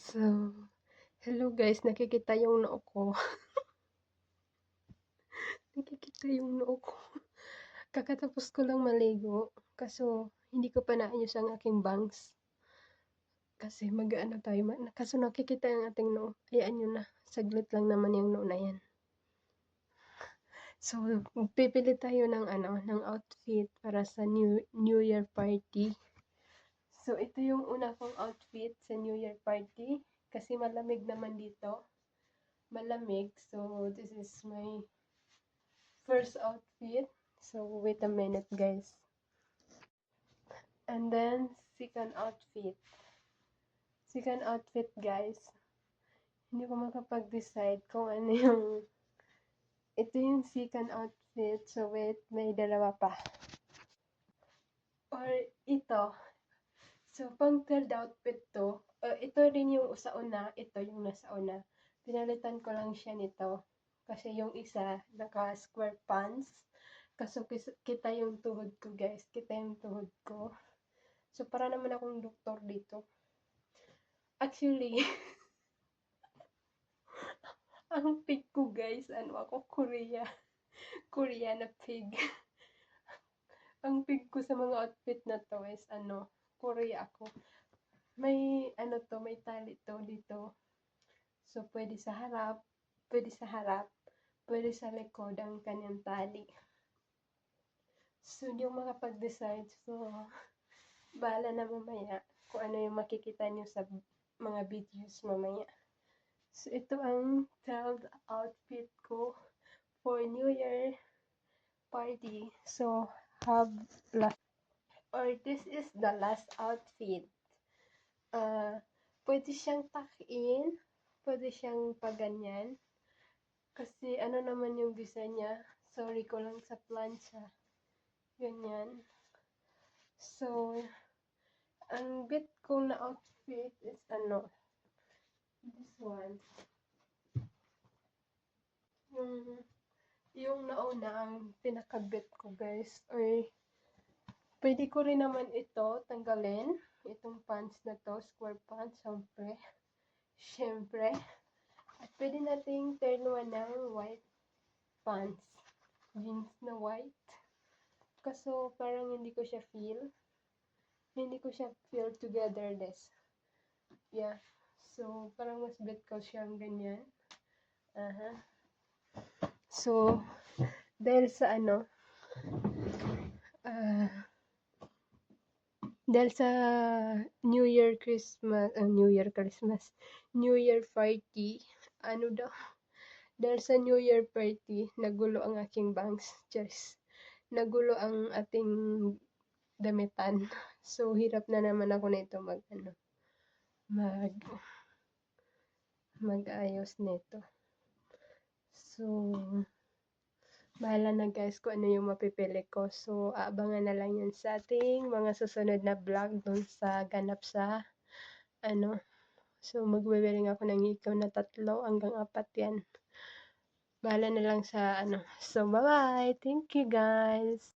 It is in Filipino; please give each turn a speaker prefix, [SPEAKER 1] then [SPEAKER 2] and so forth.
[SPEAKER 1] So, hello guys, nakikita yung noo ko. Nakikita yung noo ko. Kakatapos ko lang maligo. Kaso, hindi ko pa naayos ang aking bangs. Kasi mag-ano tayo. Kaso nakikita yung ating noo. Hayaan nyo na. Saglit lang naman yung noo na yan. So, pipili tayo ng outfit para sa New Year party. So, ito yung una kong outfit sa New Year party. Kasi malamig naman dito. Malamig. So, this is my first outfit. So, wait a minute, guys. And then, second outfit. Second outfit, guys. Hindi ko makapag-decide kung ano yung... Ito yung second outfit. So, wait, may dalawa pa. Or ito. So, pang third outfit to. Ito rin yung sa una. Ito yung nasa una. Pinalitan ko lang siya nito. Kasi yung isa, naka-square pants. Kaso kita yung tuhod ko, guys. Kita yung tuhod ko. So, para naman akong doktor dito. Actually, ang pig ko, guys, ano ako, Korea. Korea na pig. Ang pig ko sa mga outfit na to is, Korea ako. May, may tali to dito. So, pwede sa harap, pwede sa likod ang kanyang tali. So, hindi ako makapag-decide. So, bahala na mamaya kung ano yung makikita nyo sa mga videos mamaya. So, ito ang third outfit ko for New Year party. So, this is the last outfit. Pwede siyang takin, pwede siyang paganyan. Kasi ano naman yung design niya. Sorry ko lang sa plancha. Ganyan. So, ang bit ko na outfit is this one. Yung nauna ang pinakabit ko, guys. Or, pwede ko rin naman ito tanggalin. Itong pants na to, square pants, syempre. At pwede nating turnuan ng white pants. Jeans na white. Kaso, parang hindi ko siya feel. Hindi ko siya feel togetherness. Yeah. So, parang mas bet ko siyang ganyan. So, dahil sa dahil sa New Year party, dahil sa New Year party, nagulo ang aking bangs, nagulo ang ating damitan. So, hirap na naman ako nito mag-ayos nito. So, bahala na guys kung ano yung mapipili ko. So, aabangan na lang yun sa ating mga susunod na vlog dun sa ganap sa So, magbe-wearing ako ng ikaw na 3 hanggang 4 yan. Bahala na lang sa So, bye-bye! Thank you guys!